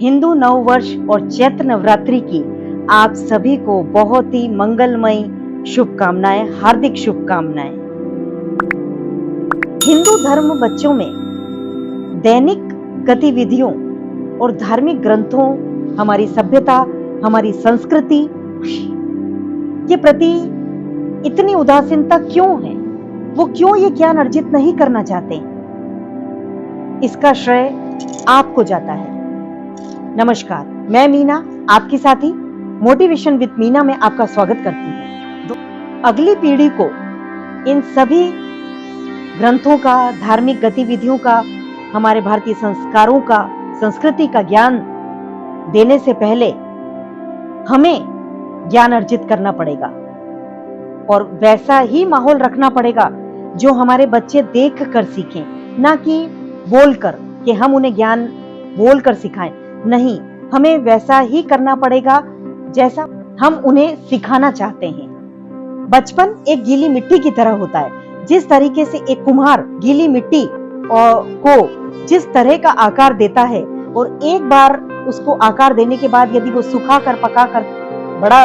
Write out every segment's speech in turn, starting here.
हिंदू नववर्ष और चैत्र नवरात्रि की आप सभी को बहुत ही मंगलमय शुभकामनाएं, हार्दिक शुभकामनाएं। हिंदू धर्म बच्चों में दैनिक गतिविधियों और धार्मिक ग्रंथों, हमारी सभ्यता, हमारी संस्कृति के प्रति इतनी उदासीनता क्यों है? वो क्यों ये ज्ञान अर्जित नहीं करना चाहते? इसका श्रेय आपको जाता है। नमस्कार, मैं मीना, आपकी साथी मोटिवेशन विद मीना में आपका स्वागत करती हूँ। अगली पीढ़ी को इन सभी ग्रंथों का, धार्मिक गतिविधियों का, हमारे भारतीय संस्कारों का, संस्कृति का ज्ञान देने से पहले हमें ज्ञान अर्जित करना पड़ेगा और वैसा ही माहौल रखना पड़ेगा जो हमारे बच्चे देख कर सीखें, ना कि बोलकर कि हम उन्हें ज्ञान बोलकर सिखाएं। नहीं, हमें वैसा ही करना पड़ेगा जैसा हम उन्हें सिखाना चाहते हैं। बचपन एक गीली मिट्टी की तरह होता है। जिस तरीके से एक कुम्हार गीली मिट्टी को जिस तरह का आकार देता है और एक बार उसको आकार देने के बाद यदि वो सुखा कर, पका कर बड़ा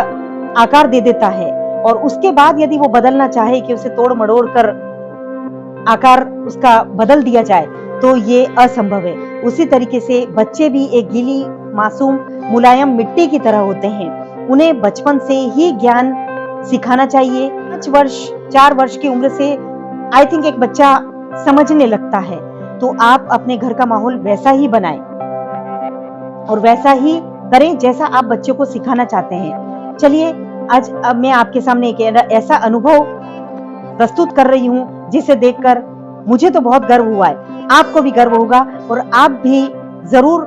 आकार दे देता है और उसके बाद यदि वो बदलना चाहे कि उसे तोड़ मड़ोड़ कर आकार उसका बदल दिया जाए तो ये असंभव है। उसी तरीके से बच्चे भी एक गीली, मासूम, मुलायम मिट्टी की तरह होते हैं। उन्हें बचपन से ही ज्ञान सिखाना चाहिए। 5 वर्ष, 4 वर्ष की उम्र से आई थिंक एक बच्चा समझने लगता है। तो आप अपने घर का माहौल वैसा ही बनाएं और वैसा ही करें जैसा आप बच्चों को सिखाना चाहते हैं। चलिए, आज अब मैं आपके सामने एक ऐसा अनुभव प्रस्तुत कर रही हूं जिसे देखकर मुझे तो बहुत गर्व हुआ है, आपको भी गर्व होगा और आप भी जरूर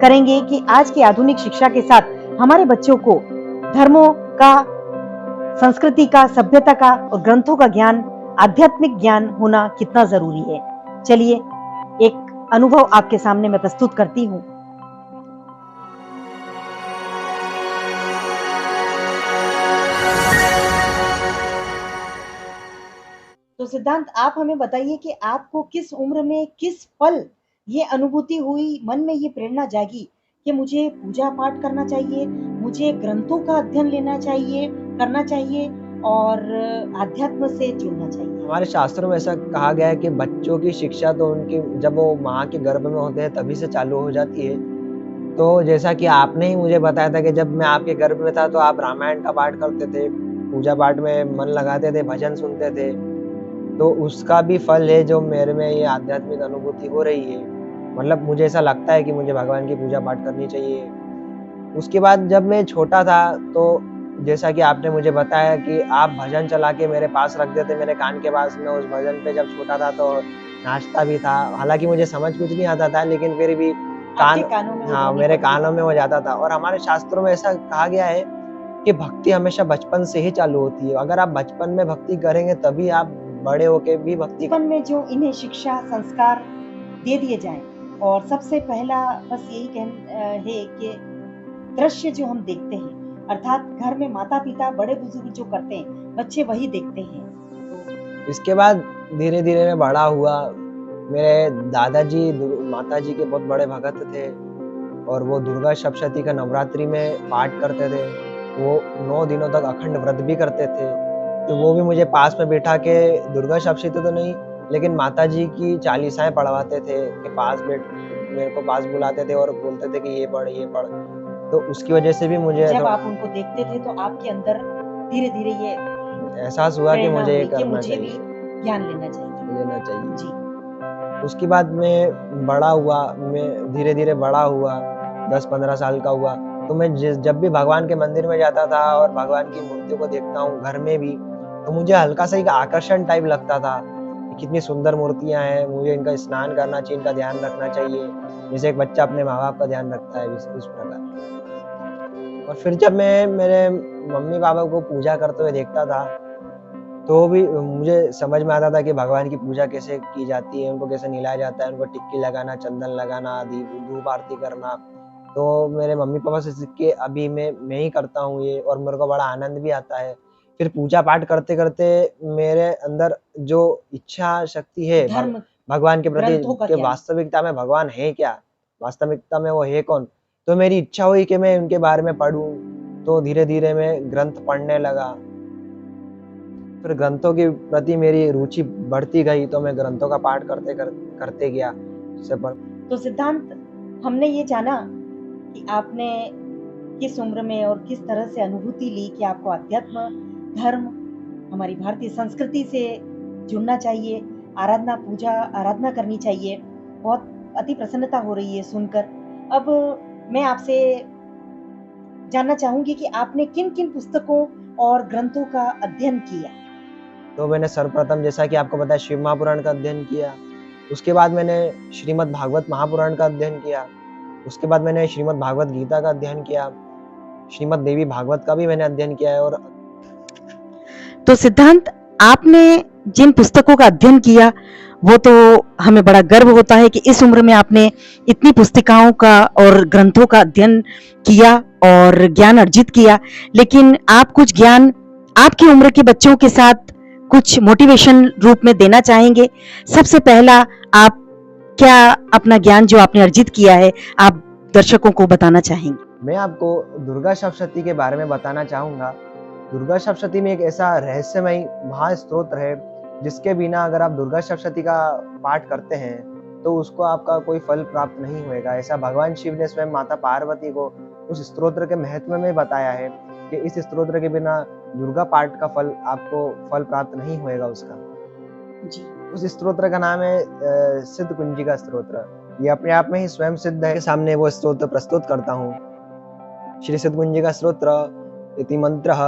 करेंगे कि आज की आधुनिक शिक्षा के साथ हमारे बच्चों को धर्मों का, संस्कृति का, सभ्यता का और ग्रंथों का ज्ञान, आध्यात्मिक ज्ञान होना कितना जरूरी है। चलिए, एक अनुभव आपके सामने मैं प्रस्तुत करती हूँ। तो सिद्धांत, आप हमें बताइए कि आपको किस उम्र में, किस पल ये अनुभूति हुई, मन में ये प्रेरणा जागी कि मुझे पूजा पाठ करना चाहिए, मुझे ग्रंथों का अध्ययन लेना चाहिए, करना चाहिए और आध्यात्म से जुड़ना चाहिए। हमारे शास्त्रों में ऐसा कहा गया है कि बच्चों की शिक्षा तो उनकी जब वो माँ के गर्भ में होते हैं तभी से चालू हो जाती है। तो जैसा कि आपने ही मुझे बताया था कि जब मैं आपके गर्भ में था तो आप रामायण का पाठ करते थे, पूजा पाठ में मन लगाते थे, भजन सुनते थे। तो उसका भी फल है जो मेरे में ये आध्यात्मिक अनुभूति हो रही है। मतलब मुझे ऐसा लगता है कि मुझे भगवान की पूजा पाठ करनी चाहिए। उसके बाद जब मैं छोटा था तो जैसा कि आपने मुझे बताया कि आप भजन चला के मेरे पास रख देते मेरे कान के पास। मैं उस भजन पे जब छोटा था तो नाचता भी था। हालाँकि मुझे समझ कुछ नहीं आता था, लेकिन फिर भी कानों में हाँ, मेरे कानों में वो जाता था। और हमारे शास्त्रों में ऐसा कहा गया है कि भक्ति हमेशा बचपन से ही चालू होती है। अगर आप बचपन में भक्ति करेंगे तभी आप बड़े होके भी भक्ति बचपन में जो इन्हें शिक्षा, संस्कार दे दिए जाएं और सबसे पहला बस यही है कि दृश्य जो हम देखते हैं, अर्थात घर में माता पिता, बड़े बुजुर्ग जो करते हैं, बच्चे वही देखते हैं। इसके बाद धीरे-धीरे मैं बड़ा हुआ। मेरे दादाजी माताजी के बहुत बड़े भगत थे और वो दुर्गा सप्तशती का नवरात्रि में पाठ करते थे। वो 9 दिनों तक अखंड व्रत भी करते थे। तो वो भी मुझे पास में बिठा के दुर्गा सप्तशती तो नहीं, लेकिन माताजी की चालीसाएँ पढ़वाते थे कि मेरे को पास बुलाते थे और बोलते थे कि ये पढ़, ये पढ़। तो उसकी वजह से भी मुझे जब आप उनको देखते थे तो आपके अंदर धीरे-धीरे ये एहसास हुआ कि मुझे ये करना मुझे चाहिए, भी ज्ञान लेना चाहिए। जी। उसके बाद मैं बड़ा हुआ, मैं धीरे-धीरे बड़ा हुआ, 10-15 साल का हुआ, तो मैं जब भी भगवान के मंदिर में जाता था और भगवान की मूर्तियों को देखता हूँ घर में भी, तो मुझे हल्का-सा एक आकर्षण टाइप लगता था कि कितनी सुंदर मूर्तियाँ हैं, मुझे इनका स्नान करना चाहिए, इनका ध्यान रखना चाहिए। जैसे एक बच्चा अपने माँ-बाप का ध्यान रखता है, उस प्रकार। और फिर जब मैं मेरे मम्मी-पापा को पूजा करते हुए देखता था, तो भी मुझे समझ में आता था कि भगवान की पूजा कैसे की जाती है, उनको कैसे नहलाया जाता है, उनको टिक्की लगाना, चंदन लगाना, धूप आरती करना। तो मेरे मम्मी-पापा से सीख के अभी मैं ही करता हूँ ये और मेरे को बड़ा आनंद भी आता है। फिर पूजा पाठ करते-करते मेरे अंदर जो इच्छा शक्ति है भगवान के प्रति कि वास्तविकता में भगवान है क्या? वास्तविकता में वो है कौन? तो मेरी इच्छा हुई कि मैं उनके बारे में पढूँ, तो धीरे-धीरे मैं ग्रंथ पढ़ने लगा। फिर ग्रंथों के प्रति मेरी रुचि बढ़ती गई, तो मैं ग्रंथों का पाठ करते गया। उससे पर तो सिद्धांत, हमने ये जाना कि आपने किस उम्र में और किस तरह से अनुभूति ली कि आपको अध्यात्म, धर्म, हमारी भारतीय संस्कृति से जुड़ना चाहिए, आराधना, पूजा, आराधना करनी चाहिए। बहुत अति प्रसन्नता हो रही है सुनकर। अब मैं आपसे जानना चाहूँगी कि आपने किन-किन पुस्तकों और ग्रंथों का अध्ययन किया? तो मैंने सर्वप्रथम, जैसा कि आपको पता है, शिव महापुराण का अध्ययन किया। उसके बाद मैंने श्रीमद् भागवत महापुराण का अध्ययन किया। उसके बाद मैंने श्रीमद् भागवत गीता का अध्ययन किया। श्रीमद् देवी भागवत का भी मैंने अध्ययन किया है। और तो सिद्धांत, आपने जिन पुस्तकों का अध्ययन किया, वो तो हमें बड़ा गर्व होता है कि इस उम्र में आपने इतनी पुस्तिकाओं का और ग्रंथों का अध्ययन किया और ज्ञान अर्जित किया। लेकिन आप कुछ ज्ञान आपकी उम्र के बच्चों के साथ कुछ मोटिवेशन रूप में देना चाहेंगे? सबसे पहला, आप क्या अपना ज्ञान जो आपने अर्जित किया है, आप दर्शकों को बताना चाहेंगे? मैं आपको दुर्गा सप्तशती के बारे में बताना चाहूँगा। दुर्गा सप्तशती में एक ऐसा रहस्यमयी महास्तोत्र है, जिसके बिना अगर आप दुर्गा सप्तशती का पाठ करते हैं, तो उसको आपका कोई फल प्राप्त नहीं होएगा। ऐसा भगवान शिव ने स्वयं माता पार्वती को उस स्तोत्र के महत्व में बताया है कि इस स्तोत्र के बिना दुर्गा पाठ का फल आपको फल प्राप्त नहीं होएगा उसका। जी। उस स्तोत्र का नाम है सिद्ध कुंजिका स्तोत्र। ये अपने आप में ही स्वयं सिद्ध है। सामने वो स्तोत्र प्रस्तुत करता हूँ। श्री सिद्ध कुंजिका स्तोत्र इति मंत्रः।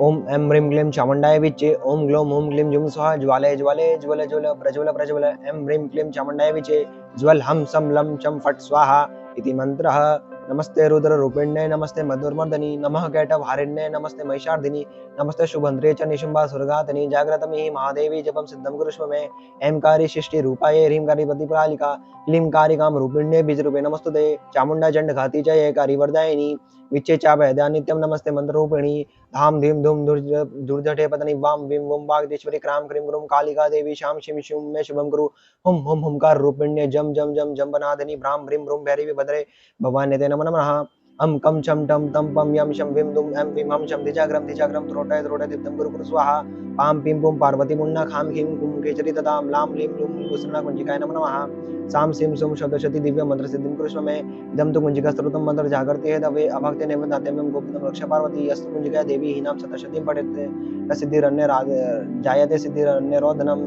ओम ऐं ह्रीं क्लीं चामुण्डाय विच्चे, ओम ग्लौं हूं क्लीं जुं स्वाहा, ज्वालय ज्वालय ज्वल ज्वल प्रज्वल प्रज्वल, ऐं ह्रीं क्लीं चामुण्डाय विच्चे, ज्वल हम सं लं चं फट् स्वाहा इति मंत्रः। नमस्ते रुद्ररूपिण्यै, नमस्ते मधुर्मर्दिनी, नमः कैटभारिण्यै, नमस्ते महिषार्दिनी, नमस्ते शुभद्रे च निशुम्भासुरघातिनी, जाग्रतमिहि महादेवी जपं सिद्धं कुरुष्व मे। ऐंकारी सृष्टि रूपायै, ह्रींकारी प्रतिपालिका, क्लींकारी कामरूपिण्यै बीजरूपे नमस्तुते। चामुण्डा चण्डघाती च एकारी वरदायिनी, विच्चे चाभयदा नित्यं नमस्ते मंत्ररूपिणी। धाम धीम धूम दुर्जटे पत्नी वाम वीम वुम वागदेश्वरी क्रां क्रीं गुरुं कालिका देवी शाम शिम शिव मे शुभं कुरु। हुम हुम हुंकार रूपिण्ये जम जम जम जम्बनादिनी भ्रां भ्रीं भ्रूं भैरवी भद्रे भवान्ये ते नमो नमः। अम कम छम टम तम पम यम शम विम दुम एम विम हम शम धिजाग्रम त्रोटय त्रोटय दिप्तम गुरु गुरु स्वाहा। पाम पिम पुम पार्वती मुन्ना खाम खीम कुम केचरी तदाम लाम लीम लूम कुसना कुंजिकाय नमो नमः। साम सिम सुम शब्दशती दिव्य मंत्र सिद्धिं कृष्ण में इदं तु कुंजिका स्तोत्रम मंत्र जागर्ति है तवे अभक्ति नैवेद्यात्यं गोपितं रक्षा पार्वती अस्तु कुंजिका देवी हीनां शतशतीं पठेत् सिद्धिरन्य जायते सिद्धिरन्य रोदनम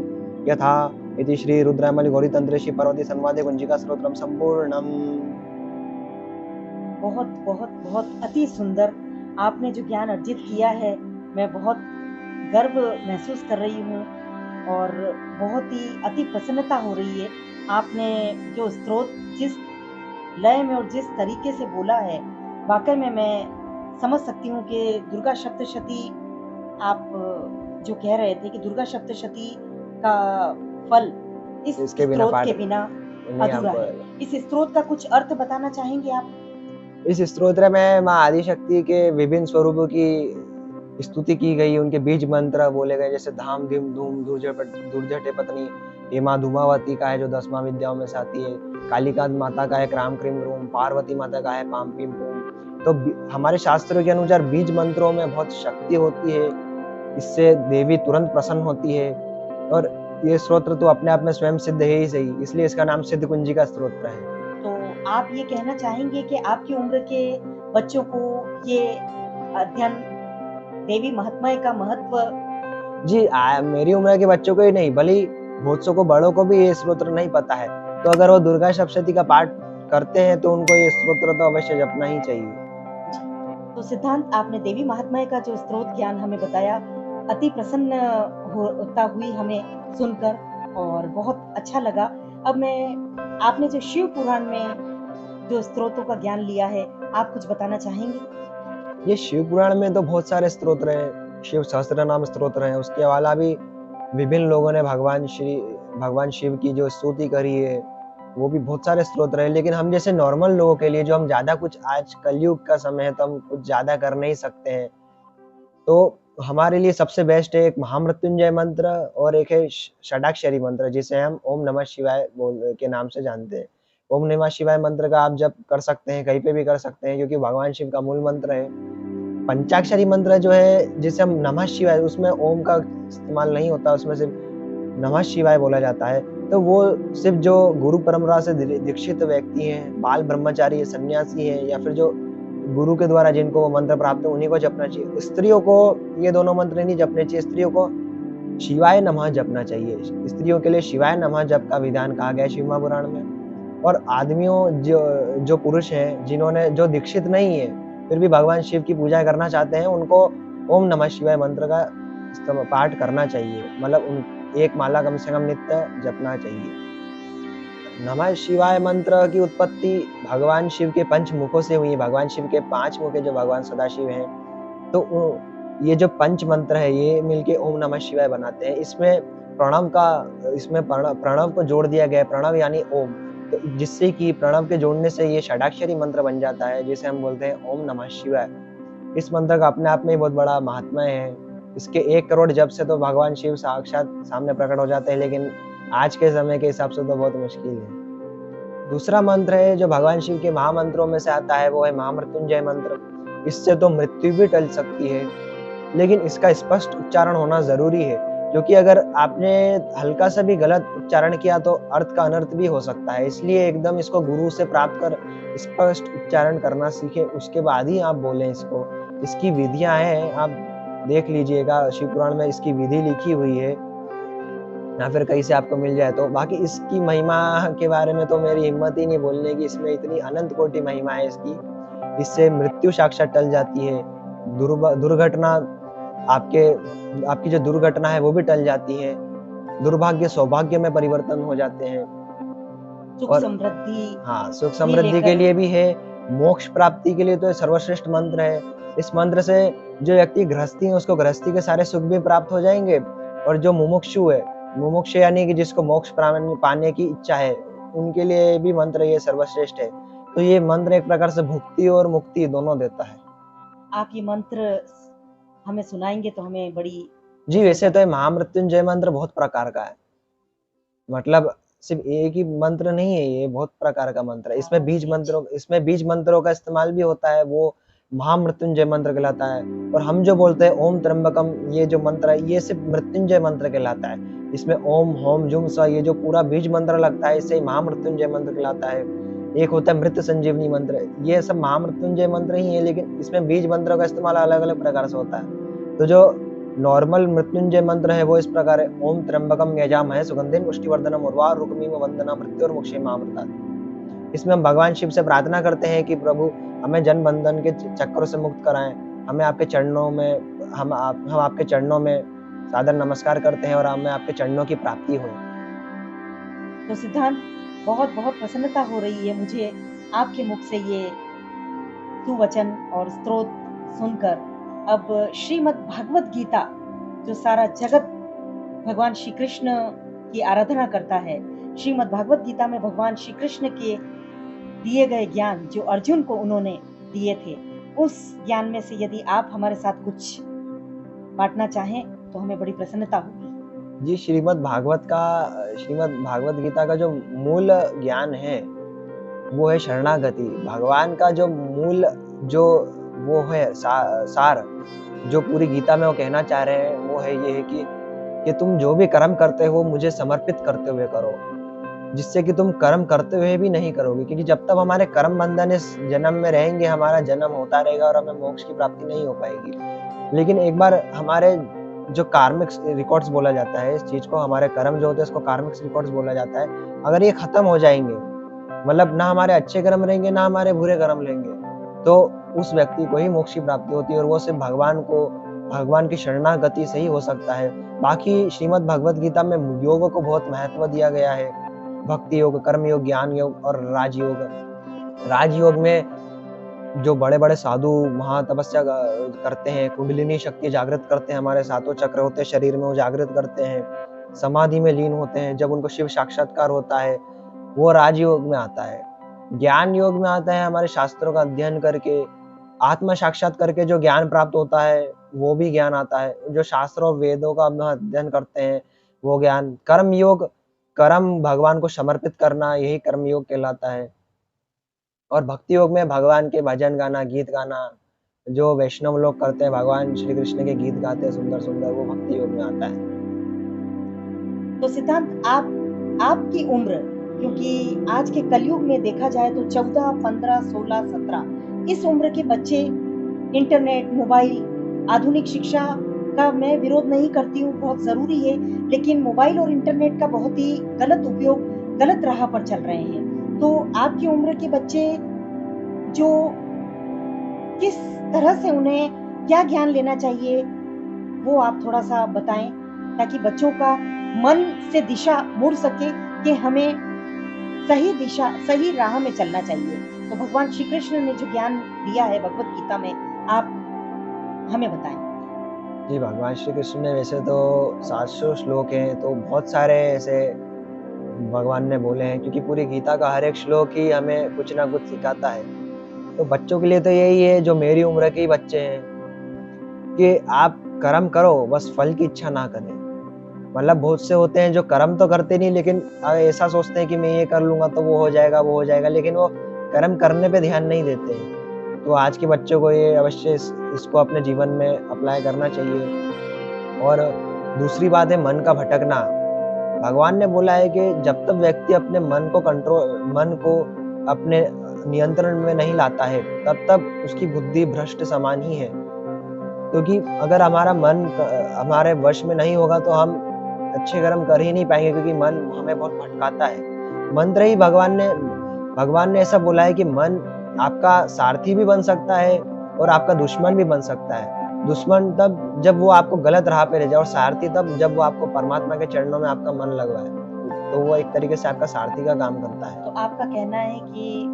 यथा इति श्री रुद्रामलि गौरी तंत्रे श्री पार्वती संवादे कुंजिका स्तोत्रम संपूर्णम। बहुत बहुत बहुत अति सुंदर आपने जो ज्ञान अर्जित किया है, मैं बहुत गर्व महसूस कर रही हूँ और बहुत ही अति प्रसन्नता हो रही है। आपने जो स्रोत जिस लय में और जिस तरीके से बोला है, वाकई में मैं समझ सकती हूँ कि दुर्गा सप्तशती, आप जो कह रहे थे कि दुर्गा सप्तशती का फल इस इसके बिना स्रोत पाठ के बिना नहीं अधूरा आपको। है। इस स्रोत का कुछ अर्थ बताना चाहेंगे आप? इस स्तोत्र में माँ आदिशक्ति के विभिन्न स्वरूपों की स्तुति की गई, उनके बीज मंत्र बोले गए, जैसे धाम धीम धूम दुर्जटे पत्नी, ये माँ धूमावती का है जो 10वां विद्याओं में से आती है, कालिका माता का है क्राम क्रीम रूम, पार्वती माता का है पाम पीम पूम। तो हमारे शास्त्रों के अनुसार बीज मंत्रों में बहुत शक्ति होती है, इससे देवी तुरंत प्रसन्न होती है। और ये स्तोत्र तो अपने आप में स्वयं सिद्ध है ही सही, इसलिए इसका नाम सिद्ध कुंजिका स्तोत्र है। तो आप ये कहना चाहेंगे कि आपकी उम्र के बच्चों को ये अध्ययन देवी महात्म्य का महत्व? जी, मेरी उम्र के बच्चों को ही नहीं, भले बहुत सौ को बड़ों को भी ये स्तोत्र नहीं पता है, तो अगर वो दुर्गा सप्तशती का पाठ करते हैं तो उनको ये स्तोत्र तो अवश्य जपना ही चाहिए। तो सिद्धांत, आपने देवी महात्म्य का जो स्रोत ज्ञान हमें बताया, अति प्रसन्न होता हुई हमें सुनकर और बहुत अच्छा लगा। अब मैं, आपने जो शिव पुराण में जो स्रोतों का ज्ञान लिया है, आप कुछ बताना चाहेंगे? ये शिव पुराण में तो बहुत सारे स्तोत्र हैं, शिव सहस्त्रनाम स्तोत्र हैं, उसके अलावा भी विभिन्न लोगों ने भगवान शिव की जो स्तुति करी है, वो भी बहुत सारे स्तोत्र हैं। लेकिन हम जैसे नॉर्मल लोगों के लिए, जो हम ज्यादा कुछ, आज कलयुग का समय है तो हम कुछ ज्यादा कर नहीं सकते हैं, तो हमारे लिए सबसे बेस्ट है एक महामृत्युंजय मंत्र और एक है षडाक्षरी मंत्र, जिसे हम ओम नमः शिवाय बोल के नाम से जानते हैं। ओम नमः शिवाय मंत्र का आप जप कर सकते हैं, कहीं पे भी कर सकते हैं क्योंकि भगवान शिव का मूल मंत्र है। पंचाक्षरी मंत्र जो है जिसे हम नमः शिवाय, उसमें ओम का इस्तेमाल नहीं होता, उसमें सिर्फ नमः शिवाय बोला जाता है। तो वो सिर्फ जो गुरु परंपरा से दीक्षित व्यक्ति हैं, बाल ब्रह्मचारी, सन्यासी हैं या फिर जो गुरु के द्वारा जिनको वो मंत्र प्राप्त है उन्हीं को जपना चाहिए। स्त्रियों को ये दोनों मंत्र नहीं जपने चाहिए, स्त्रियों को शिवाय नमः जपना चाहिए। स्त्रियों के लिए शिवाय नमः जप का विधान कहा गया है शिव महापुराण में। और आदमियों जो पुरुष हैं जिन्होंने जो दीक्षित नहीं है फिर भी भगवान शिव की पूजा करना चाहते हैं, उनको ओम नमः शिवाय मंत्र का पाठ करना चाहिए, मतलब उन एक माला कम से कम नित्य जपना चाहिए। नमः शिवाय मंत्र की उत्पत्ति भगवान शिव के पंच मुखों से हुई है। भगवान शिव के 5 मुख है जो भगवान सदाशिव हैं। तो ये जो पंच मंत्र है ये मिलके ओम नमः शिवाय बनाते हैं। इसमें प्रणव को जोड़ दिया गया है, प्रणव यानी ओम। तो जिससे कि प्रणव के जोड़ने से ये षडाक्षरी मंत्र बन जाता है जिसे हम बोलते हैं ओम नमः शिवाय। इस मंत्र का अपने आप में ही बहुत बड़ा महात्मा है। इसके 1 करोड़ जप से तो भगवान शिव साक्षात सामने प्रकट हो जाते हैं, लेकिन आज के समय के हिसाब से तो बहुत मुश्किल है। दूसरा मंत्र है जो भगवान शिव के महामंत्रों में से आता है वो है महामृत्युंजय मंत्र। इससे तो मृत्यु भी टल सकती है, लेकिन इसका स्पष्ट उच्चारण होना जरूरी है, क्योंकि अगर आपने हल्का सा भी गलत उच्चारण किया तो अर्थ का अनर्थ भी हो सकता है। इसलिए एकदम इसको गुरु से प्राप्त कर स्पष्ट उच्चारण करना सीखें, उसके बाद ही आप बोलें इसको। इसकी विधियां हैं, आप देख लीजिएगा, शिव पुराण में इसकी विधि लिखी हुई है या फिर कहीं से आपको मिल जाए तो। बाकी इसकी महिमा के बारे में तो मेरी हिम्मत ही नहीं बोलने की, इसमें इतनी अनंत कोटि महिमा है इसकी। इससे मृत्यु साक्षात टल जाती है, दुर्घटना आपकी जो दुर्घटना है वो भी टल जाती है, दुर्भाग्य सौभाग्य में परिवर्तन हो जाते हैं। सुख और समृद्धि हाँ, सुख समृद्धि के लिए भी है, मोक्ष प्राप्ति के लिए तो सर्वश्रेष्ठ मंत्र है। इस मंत्र से जो व्यक्ति गृहस्थी है उसको गृहस्थी के सारे सुख भी प्राप्त हो जाएंगे, और जो मुमुक्षु है, मुमुक्ष यानी कि जिसको मोक्ष पाने की इच्छा है, उनके लिए भी मंत्र ये सर्वश्रेष्ठ है। तो ये मंत्र एक प्रकार से भुक्ति और मुक्ति दोनों देता है। आप ये मंत्र हमें सुनाएंगे तो हमें बड़ी जी, वैसे तो ये महामृत्युंजय मंत्र बहुत प्रकार का है, मतलब सिर्फ एक ही मंत्र नहीं है, ये बहुत प्रकार का मंत्र है। इसमें बीज मंत्रों का इस्तेमाल भी होता है, वो महामृत्युंजय मंत्र कहलाता है। और हम जो बोलते हैं ओम त्र्यंबकम, ये जो मंत्र है ये सिर्फ मृत्युंजय मंत्र कहलाता है। इसमें ओम होम जुम स ये जो पूरा बीज मंत्र लगता है, इसे महामृत्युंजय मंत्र कहलाता है। एक होता है मृत संजीवनी मंत्र, ये सब महामृत्युंजय मंत्र ही है, लेकिन इसमें बीज मंत्रों का इस्तेमाल अलग अलग प्रकार से होता है। तो जो नॉर्मल मृत्युंजय मंत्र है वो इस प्रकार है, ओम त्र्यंबकम यजामहे सुगंधिं पुष्टिवर्धनम उर्वारुकमिव वंदना मृत्योर्मुक्षीयमामृतात्। इसमें हम भगवान शिव से प्रार्थना करते हैं कि प्रभु हमें जन्म बंधन के चक्रों से मुक्त कराएं, हमें आपके चरणों में हम आपके चरणों में सादर नमस्कार करते हैं और हमें आपके चरणों की प्राप्ति हो। तो सिद्धांत, बहुत बहुत प्रसन्नता हो रही है मुझे आपके मुख से ये सुवचन और स्तोत्र सुनकर। अब श्रीमद् भागवत गीता, जो सारा जगत भगवान श्री कृष्ण की आराधना करता है, श्रीमद् भागवत गीता में भगवान श्री कृष्ण के दिए गए ज्ञान जो अर्जुन को उन्होंने दिए थे, उस ज्ञान में से यदि आप हमारे साथ कुछ बांटना चाहें तो हमें बड़ी प्रसन्नता होगी। जी, श्रीमद् भागवत गीता का जो मूल ज्ञान है वो है शरणागति। भगवान का जो मूल जो वो है सार जो पूरी गीता में वो कहना चाह रहे हैं वो है ये है कि तुम जो भी कर्म करते हो मुझे समर्पित करते हुए करो, जिससे कि तुम कर्म करते हुए भी नहीं करोगे, क्योंकि जब तक हमारे कर्म बंधन इस जन्म में रहेंगे हमारा जन्म होता रहेगा और हमें मोक्ष की प्राप्ति नहीं हो पाएगी। लेकिन एक बार हमारे जो कार्मिक रिकॉर्ड्स बोला जाता है, इस चीज को, हमारे कर्म जो होते हैं इसको कार्मिक रिकॉर्ड्स बोला जाता है, अगर ये खत्म हो जाएंगे, मतलब ना हमारे अच्छे कर्म रहेंगे ना हमारे बुरे कर्म रहेंगे, तो उस व्यक्ति को ही मोक्ष की प्राप्ति होती है, और वो सिर्फ भगवान की शरणागति से ही हो सकता है। बाकी श्रीमद् भगवत गीता में योग को बहुत महत्व दिया गया है, भक्ति योग, कर्म योग, ज्ञान योग और राजयोग। राजयोग में जो बड़े बड़े साधु महा तपस्या करते हैं, कुंडलिनी शक्ति जागृत करते हैं, हमारे सातों चक्र होते हैं शरीर में, वो जागृत करते हैं, समाधि में लीन होते हैं, जब उनको शिव साक्षात्कार होता है वो राजयोग में आता है। ज्ञान योग में आता है हमारे शास्त्रों का अध्ययन करके, आत्मा साक्षात करके जो ज्ञान प्राप्त होता है वो भी ज्ञान आता है, जो शास्त्रों वेदों का अध्ययन करते हैं वो ज्ञान। कर्म भगवान को समर्पित करना यही कर्म योग कहलाता है। और भक्ति योग में भगवान के भजन गाना, गीत गाना, जो वैष्णव लोग करते हैं, भगवान श्री कृष्ण के गीत गाते हैं सुंदर-सुंदर, वो भक्ति योग में आता है। तो सिद्धांत, आपकी उम्र, क्योंकि आज के कलयुग में देखा जाए तो 14, 15, 16, 17 इस उम्र के बच्चे इंटरनेट, मोबाइल, आधुनिक शिक्षा का मैं विरोध नहीं करती हूँ, बहुत ज़रूरी है, लेकिन मोबाइल और इंटरनेट का बहुत ही गलत उपयोग, गलत राह पर चल रहे हैं। तो आपकी उम्र के बच्चे जो किस तरह से उन्हें क्या ज्ञान लेना चाहिए, वो आप थोड़ा-सा बताएँ, ताकि बच्चों का मन से दिशा मुड़ सके कि हमें सही दिशा, सही राह में चलना चाहिए। तो भगवान श्री कृष्ण ने जो ज्ञान दिया है भगवत गीता में, आप हमें बताएँ। जी, भगवान श्री कृष्ण ने वैसे तो 700 श्लोक हैं, तो बहुत सारे ऐसे भगवान ने बोले हैं, क्योंकि पूरी गीता का हर एक श्लोक ही हमें कुछ ना कुछ सिखाता है। तो बच्चों के लिए तो यही है, जो मेरी उम्र के ही बच्चे हैं, कि आप कर्म करो, बस फल की इच्छा ना करें। मतलब बहुत से होते हैं जो कर्म तो करते नहीं, लेकिन ऐसा सोचते हैं कि मैं ये कर लूँगा तो वो हो जाएगा, लेकिन वो कर्म करने पे ध्यान नहीं देते हैं। तो आज के बच्चों को ये अवश्य इसको अपने जीवन में अप्लाई करना चाहिए। और दूसरी बात है मन का भटकना। भगवान ने बोला है कि जब तक व्यक्ति अपने मन को अपने नियंत्रण में नहीं लाता है, तब तक उसकी बुद्धि भ्रष्ट समान ही है। क्योंकि अगर हमारा मन हमारे वश में नहीं होगा तो हम अच्छे कर्म कर ही नहीं पाएंगे, क्योंकि मन हमें बहुत भटकाता है। मंत्र ही भगवान ने ऐसा बोला है कि मन आपका सारथी भी बन सकता है और आपका दुश्मन भी बन सकता है। दुश्मन तब जब वो आपको गलत राह पे ले जाए, और सारथी तब जब वो आपको परमात्मा के चरणों में आपका मन लगवाए। तो वो एक तरीके से आपका सारथी का काम करता है। तो आपका कहना है कि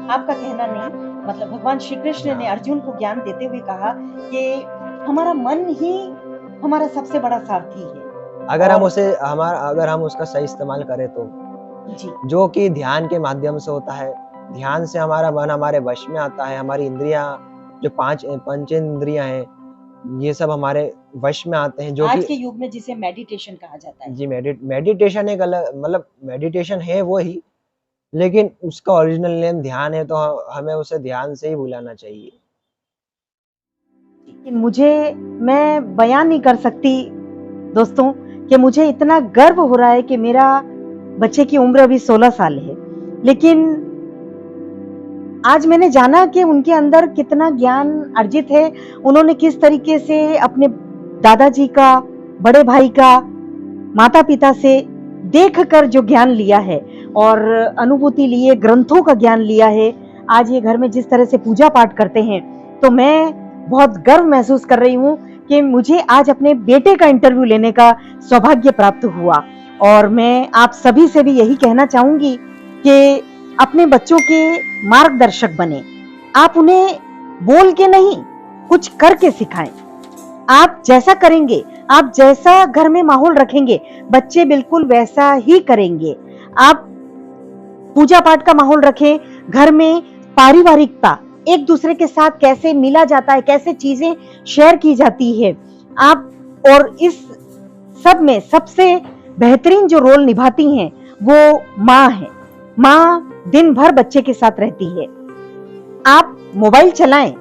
आपका कहना नहीं, मतलब भगवान श्री कृष्ण ने अर्जुन को ज्ञान देते हुए कहा कि हमारा मन ही हमारा सबसे बड़ा सारथी है। अगर हम उसका सही इस्तेमाल करें तो जी, जो कि ध्यान के माध्यम से होता है। ध्यान से हमारा मन हमारे वश में आता है, हमारी इंद्रियां, जो पंचेंद्रियां हैं, ये सब हमारे वश में आते हैं, जो आज कि के युग में जिसे मेडिटेशन कहा जाता है। जी मेडिटेशन एक अलग, मतलब मेडिटेशन है वो ही, लेकिन उसका ओरिजिनल नेम ध्यान है, तो हमें उसे ध्यान से ही बुलाना चाहिए। मैं बयान नहीं कर सकती दोस्तों कि मुझे इतना गर्व हो रहा है कि मेरा बच्चे की उम्र अभी 16 साल है, लेकिन आज मैंने जाना कि उनके अंदर कितना ज्ञान अर्जित है। उन्होंने किस तरीके से अपने दादाजी का, बड़े भाई का, माता पिता से देखकर जो ज्ञान लिया है और अनुभूति लिए, ग्रंथों का ज्ञान लिया है, आज ये घर में जिस तरह से पूजा पाठ करते हैं, तो मैं बहुत गर्व महसूस कर रही हूँ कि मुझे आज अपने बेटे का इंटरव्यू लेने का सौभाग्य प्राप्त हुआ। और मैं आप सभी से भी यही कहना चाहूंगी कि अपने बच्चों के मार्गदर्शक बने। आप उन्हें बोल के नहीं, कुछ करके सिखाएं। आप जैसा करेंगे, आप जैसा घर में माहौल रखेंगे, बच्चे बिल्कुल वैसा ही करेंगे। आप पूजा पाठ का माहौल रखें, घर में पारिवारिकता, एक दूसरे के साथ कैसे मिला जाता है, कैसे चीजें शेयर की जाती है आप, और इस सब में सबसे बेहतरीन जो रोल निभाती हैं वो माँ है। माँ दिन भर बच्चे के साथ रहती है। आप मोबाइल चलाएं,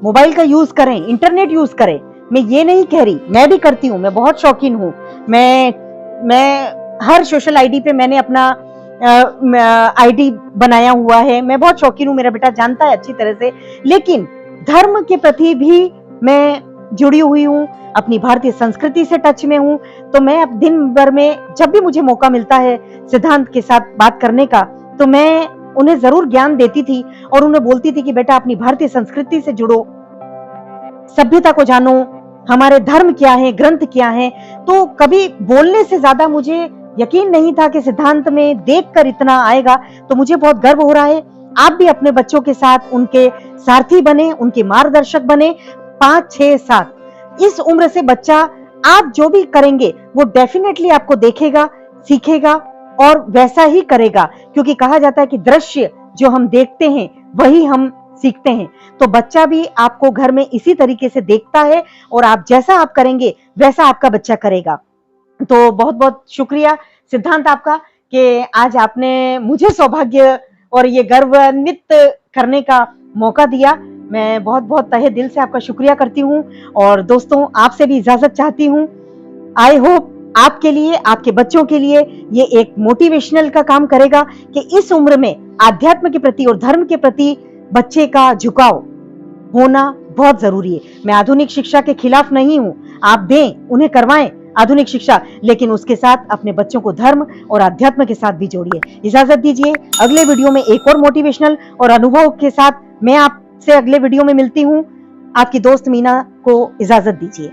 मोबाइल का यूज करें, इंटरनेट यूज करें। मैं ये नहीं कह रही, मैं भी करती हूँ, मैं बहुत शौकीन हूँ। मैं हर सोशल आईडी पे मैंने अपना आईडी बनाया हुआ है। मैं बहुत शौकीन हूँ, मेरा बेटा जानता है अच्छी तरह से। लेकिन धर्म के प्रति भी मैं जुड़ी हुई हूँ, अपनी भारतीय संस्कृति से टच में हूँ। तो मैं अब दिन भर में जब भी मुझे मौका मिलता है सिद्धांत के साथ बात करने का, तो मैं उन्हें जरूर ज्ञान देती थी और उन्हें बोलती थी कि बेटा अपनी भारतीय संस्कृति से जुड़ो, सभ्यता को जानो, हमारे धर्म क्या है, ग्रंथ क्या है। तो कभी बोलने से ज्यादा मुझे यकीन नहीं था कि सिद्धांत में देखकर इतना आएगा। तो मुझे बहुत गर्व हो रहा है। आप भी अपने बच्चों के साथ उनके सारथी बने, उनके मार्गदर्शक बने। 5, 6, 7 इस उम्र से बच्चा आप जो भी करेंगे वो डेफिनेटली आपको देखेगा, सीखेगा और वैसा ही करेगा, क्योंकि कहा जाता है कि दृश्य जो हम देखते हैं वही हम सीखते हैं। तो बच्चा भी आपको घर में इसी तरीके से देखता है और आप जैसा आप करेंगे वैसा आपका बच्चा करेगा। तो बहुत बहुत शुक्रिया सिद्धांत आपका कि आज आपने मुझे सौभाग्य और ये गर्वान्वित करने का मौका दिया। मैं बहुत बहुत तहे दिल से आपका शुक्रिया करती हूँ और दोस्तों आपसे भी इजाजत चाहती हूँ। आई होप आपके लिए, आपके बच्चों के लिए ये एक मोटिवेशनल का काम करेगा कि इस उम्र में आध्यात्म के प्रति और धर्म के प्रति बच्चे का झुकाव होना बहुत जरूरी है। मैं आधुनिक शिक्षा के खिलाफ नहीं हूं, आप दें, उन्हें करवाएं आधुनिक शिक्षा, लेकिन उसके साथ अपने बच्चों को धर्म और अध्यात्म के साथ भी जोड़िए। इजाजत दीजिए, अगले वीडियो में एक और मोटिवेशनल और अनुभव के साथ मैं आपसे अगले वीडियो में मिलती हूं। आपकी दोस्त मीना को इजाजत दीजिए।